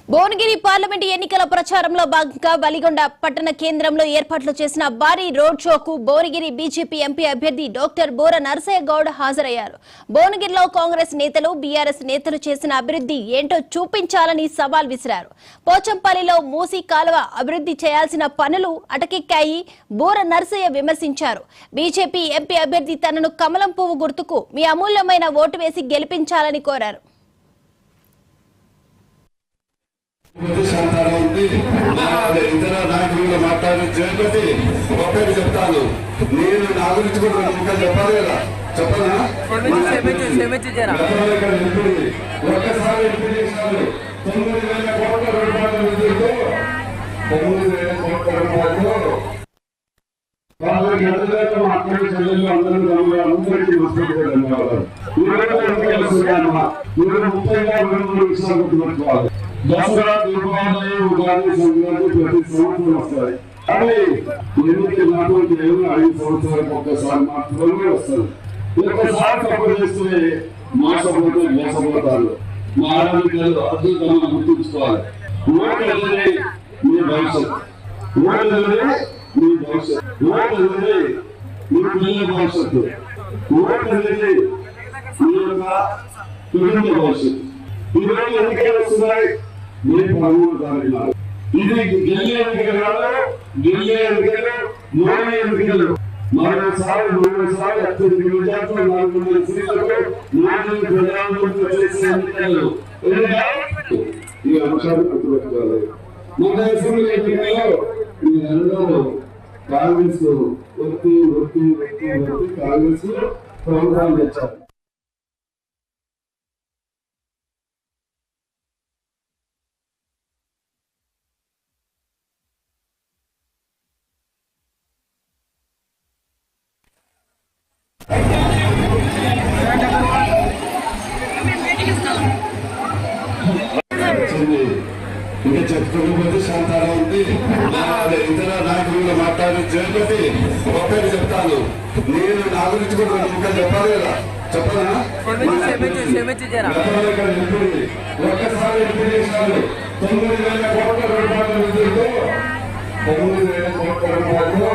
Bhuvanagiri parliament ఎన్నికల ప్రచారంలో భాగంగా వలిగొండ పట్టణ కేంద్రంలో ఏర్పాట్లు చేసిన భారీ రోడ్ షోకు భువనగిరి బీజేపీ ఎంపీ అభ్యర్థి డాక్టర్ బోర నరసయ్య గౌడ్ హాజరయ్యారు. భువనగిరిలో కాంగ్రెస్ నేతలు, బీఆర్ఎస్ నేతలు చేసిన అభివృద్ధి ఏంటో చూపించాలని సవాల్ విసిరారు. పోచంపల్లిలో మూసీ కాలువ అభివృద్ధి చేయాల్సిన పనులు అటకెక్కాయి బోర నరసయ్య విమర్శించారు. బీజేపీ ఎంపీ అభ్యర్థి తనను కమలం పువ్వు గుర్తుకు మీ అమూల్యమైన ఓటు వేసి గెలిపించాలని కోరారు. ఇతర నాయకులు మాట్లాడి చేయబట్టి ఒక్కటి చెప్తాను. నేను నా గురించి కూడా ఇంకా చెప్పాలి కదా, చెప్పనా? ఒక్కసారి 9,000 కోట్ల రూపాయల నిధులతో 9,000 కోట్ల రూపాయలతో అందరికీ దసరా, దీపావళి, ఉగాది, సంక్రాంతి ప్రతి సంవత్సరం వస్తాయి. కానీ ఎన్నికలు నాటువంటి 5 సంవత్సరాలకు ఒక్కసారి మాత్రమే వస్తారు. ఒక్కసారి తప్పు చేస్తే మోసపోతే మోసపోతారు. మా ఆరోగ్యాలు అద్భుతంగా గుర్తుంచుకోవాలి. ఓటు అనేది మీ భవిష్యత్, ఓటు అనేది మీ భవిష్యత్, ఓటు అనేది మీ పిల్లల భవిష్యత్తు, ఓటు అనేది మీ యొక్క కుటుంబ భవిష్యత్తు. ఈరోజు ఎన్నికలు వస్తున్నాయి. మీరు 13 తారీఖు ఇది ఢిల్లీ ఎన్నికలు కాదు, ఢిల్లీ ఎన్నికలు, మోడీ ఎన్నికలు. మరోసారి 38 నియోజకవర్గాలు 400 సీట్లకు మోడీని ప్రధానమంత్రి చేసే ఎన్నికలు. ఈ అంశాన్ని గుర్తుపెట్టుకోవాలి. మన అసెంబ్లీ ఎన్నికల్లో మీరందరూ కాంగ్రెస్ ఒత్తి కాంగ్రెస్ ప్రభుత్వాలు తెచ్చారు. ఇంకా చెప్పుకోకపోతే శాంతారా ఉంది. ఇతర నాయకులు మాట్లాడి చేయబట్టి ఒక్కటి చెప్తాను. నేను నా గురించి కూడా ఇంకా చెప్పాలి కదా, చెప్పనా? ఒక్కసారి 9,000 కోట్ల రూపాయల నిధులతో 9,000 కోట్ల రూపాయలతో